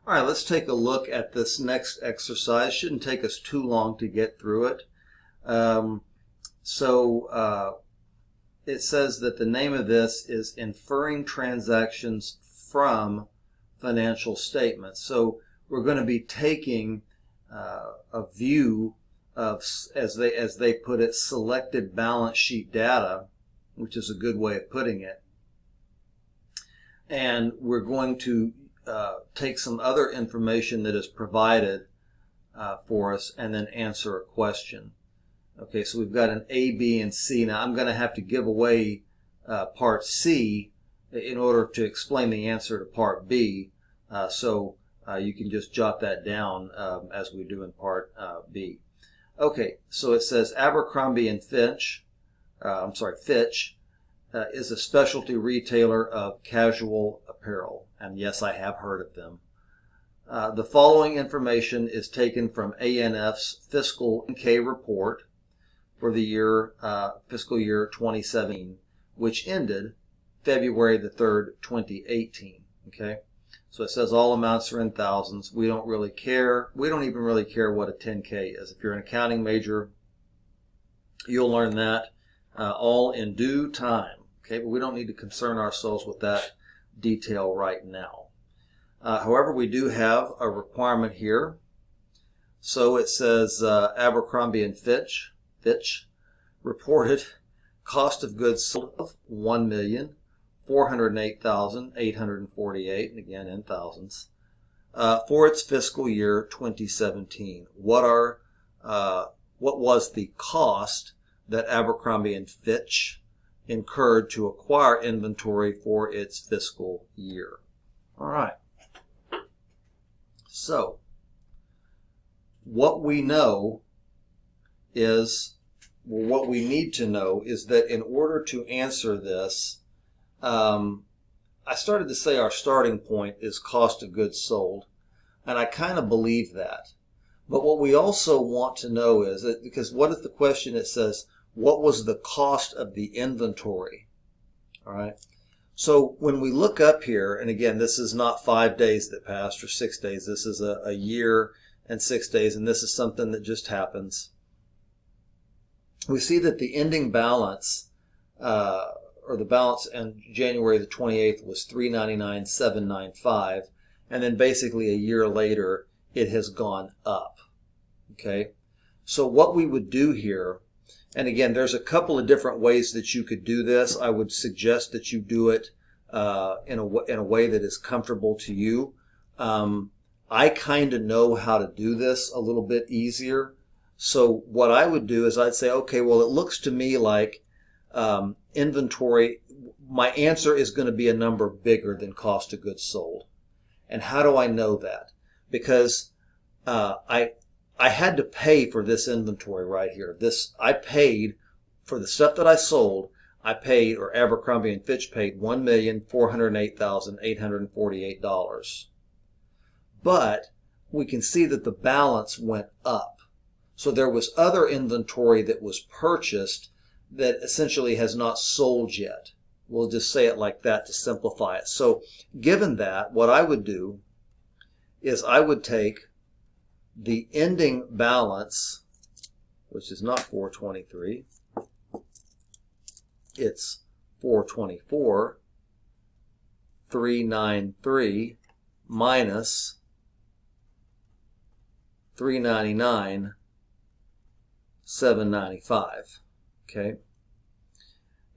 All right, let's take a look at this next exercise. Shouldn't take us too long to get through it. Um, it says that the name of this is Inferring Transactions from Financial Statements. So we're going to be taking a view of, as they put it, selected balance sheet data, which is a good way of putting it. And we're going to take some other information that is provided for us and then answer a question. Okay, so we've got an A, B, and C. Now I'm going to have to give away part C in order to explain the answer to part B. You can just jot that down as we do in part B. Okay, so it says Abercrombie and Fitch is a specialty retailer of casual apparel. And yes, I have heard of them. The following information is taken from ANF's fiscal K report for the year fiscal year 2017, which ended February the 3rd, 2018. Okay, so it says all amounts are in thousands. We don't really care. We don't even really care what a 10K is. If you're an accounting major, you'll learn that all in due time. Okay, but we don't need to concern ourselves with that detail right now. However, we do have a requirement here. So it says Abercrombie and Fitch reported cost of goods sold of $1,408,848, and again in thousands, for its fiscal year 2017. What was the cost that Abercrombie and Fitch incurred to acquire inventory for its fiscal year? All right. So, what we know is, well, what we need to know is that in order to answer this, I started to say our starting point is cost of goods sold, and I kind of believe that. But what we also want to know is that, because what is the question? It says, what was the cost of the inventory? All right. So when we look up here, and again, this is not 5 days that passed or 6 days. This is a year and 6 days, and this is something that just happens. We see that the ending balance, or the balance on January the 28th was $399,795, and then basically a year later, it has gone up. Okay. So what we would do here, and again, there's a couple of different ways that you could do this. I would suggest that you do it in a way that is comfortable to you. I kind of know how to do this a little bit easier. So what I would do is I'd say, okay, well, it looks to me like inventory, my answer is going to be a number bigger than cost of goods sold. And how do I know that? Because I had to pay for this inventory right here. I paid for the stuff that I sold. I paid, or Abercrombie and Fitch paid, $1,408,848. But we can see that the balance went up. So there was other inventory that was purchased that essentially has not sold yet. We'll just say it like that to simplify it. So given that, what I would do is I would take the ending balance, which is not 423, it's 424, 393 minus 399, 795. Okay,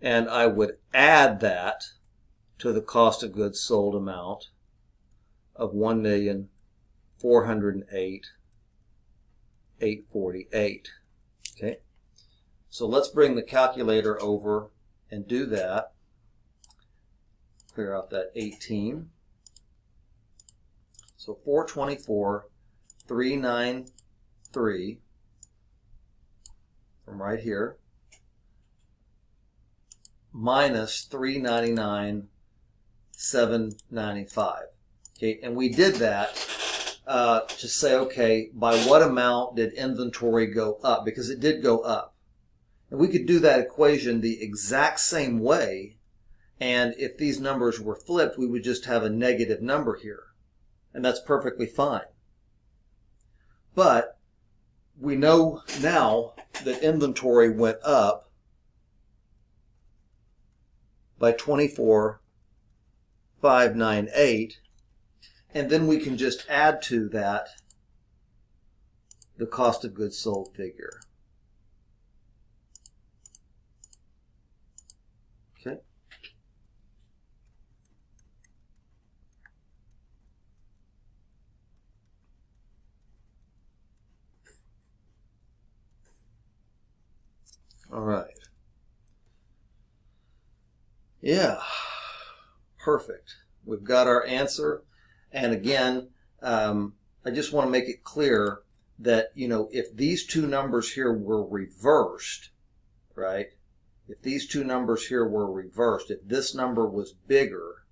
and I would add that to the cost of goods sold amount of $1,408,848. Okay, so let's bring the calculator over and do that. Clear out that 18. So 424, 393 from right here minus 399, 795. Okay, and we did that to say, okay, by what amount did inventory go up? Because it did go up. And we could do that equation the exact same way, and if these numbers were flipped, we would just have a negative number here. and that's perfectly fine. But we know now that inventory went up by 24,598, and then we can just add to that the cost of goods sold figure. Okay. All right. Yeah. Perfect. We've got our answer. And again, I just want to make it clear that, if these two numbers here were reversed, right? If these two numbers here were reversed, if this number was bigger,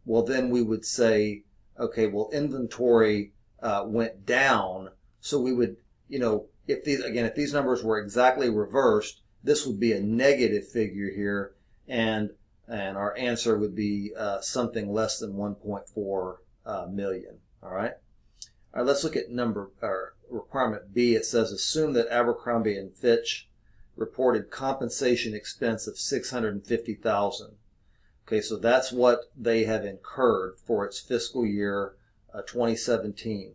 well, then we would say, okay, well, inventory went down. So we would, if these numbers were exactly reversed, this would be a negative figure here, and our answer would be something less than 1.4 million. All right. All right. Let's look at requirement B. It says assume that Abercrombie and Fitch reported compensation expense of $650,000. Okay, so that's what they have incurred for its fiscal year 2017.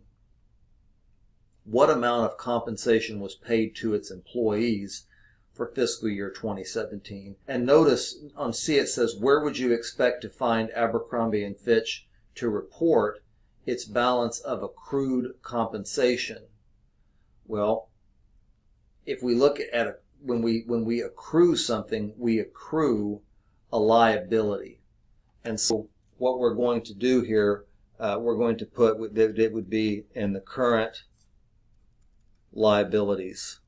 What amount of compensation was paid to its employees for fiscal year 2017? And notice on C it says, where would you expect to find Abercrombie and Fitch to report its balance of accrued compensation? Well, if we look at when we accrue something, we accrue a liability. And so what we're going to do here, we're going to put that it would be in the current liabilities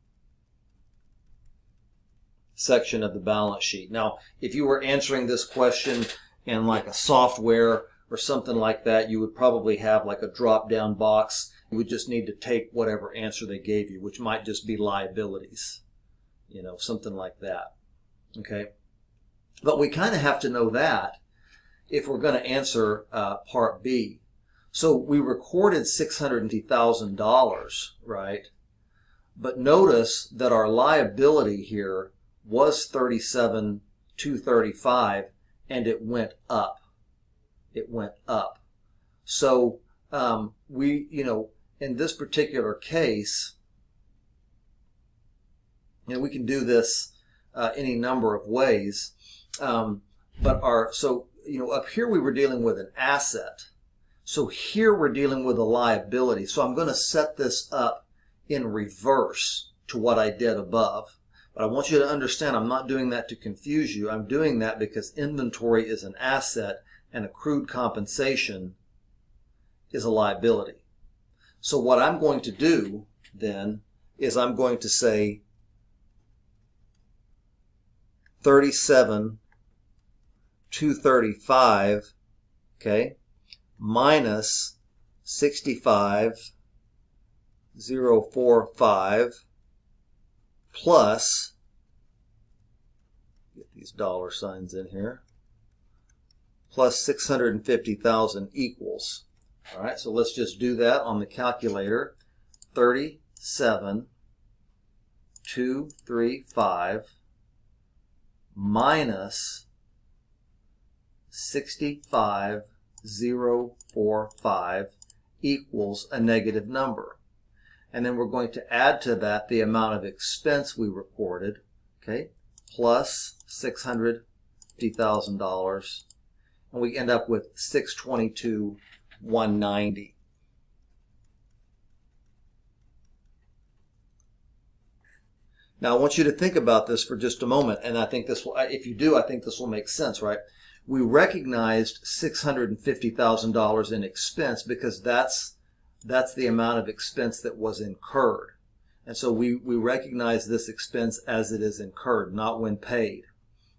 section of the balance sheet. Now, if you were answering this question in like a software or something like that, you would probably have like a drop-down box. You would just need to take whatever answer they gave you, which might just be liabilities, something like that. Okay. But we kind of have to know that if we're going to answer part B. So we recorded $650,000, right? But notice that our liability here was $37,235, and it went up. It went up. So in this particular case, we can do this any number of ways. Up here we were dealing with an asset. So here we're dealing with a liability. So I'm going to set this up in reverse to what I did above. But I want you to understand I'm not doing that to confuse you. I'm doing that because inventory is an asset and accrued compensation is a liability. So what I'm going to do then is I'm going to say 37,235, okay, minus 65,045 plus, get these dollar signs in here, plus 650,000 equals. All right, so let's just do that on the calculator. 37,235 minus 65,045 equals a negative number. And then we're going to add to that the amount of expense we reported, okay, plus $650,000, and we end up with $622,190. Now I want you to think about this for just a moment, and I think this will, if you do, I think this will make sense, right? We recognized $650,000 in expense because that's the amount of expense that was incurred. And so we recognize this expense as it is incurred, not when paid.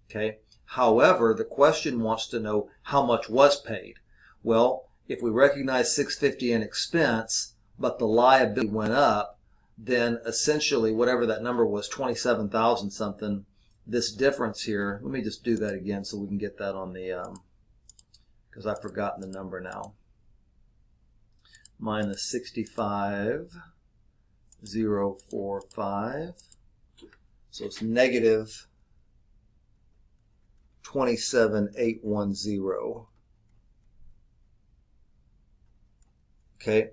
Okay. However, the question wants to know how much was paid. Well, if we recognize $650 in expense, but the liability went up, then essentially whatever that number was, 27,000 something, this difference here, let me just do that again so we can get that on the, because I've forgotten the number now. minus 65,045. So it's negative 27,810. Okay,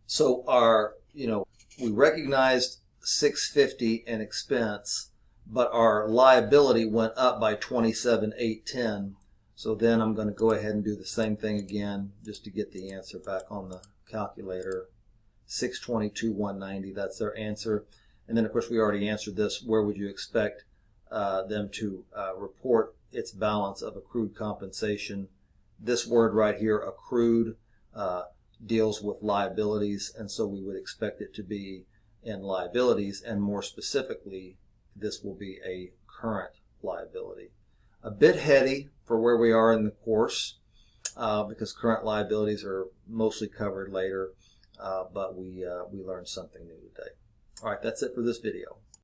so our, we recognized 650 in expense, but our liability went up by 27,810. So then I'm going to go ahead and do the same thing again just to get the answer back on the calculator. 622,190, that's their answer. And then of course we already answered this. Where would you expect them to report its balance of accrued compensation? This word right here, accrued, deals with liabilities, and so we would expect it to be in liabilities, and more specifically this will be a current liability. A bit heady for where we are in the course because current liabilities are mostly covered later, but we learned something new today. All right, that's it for this video.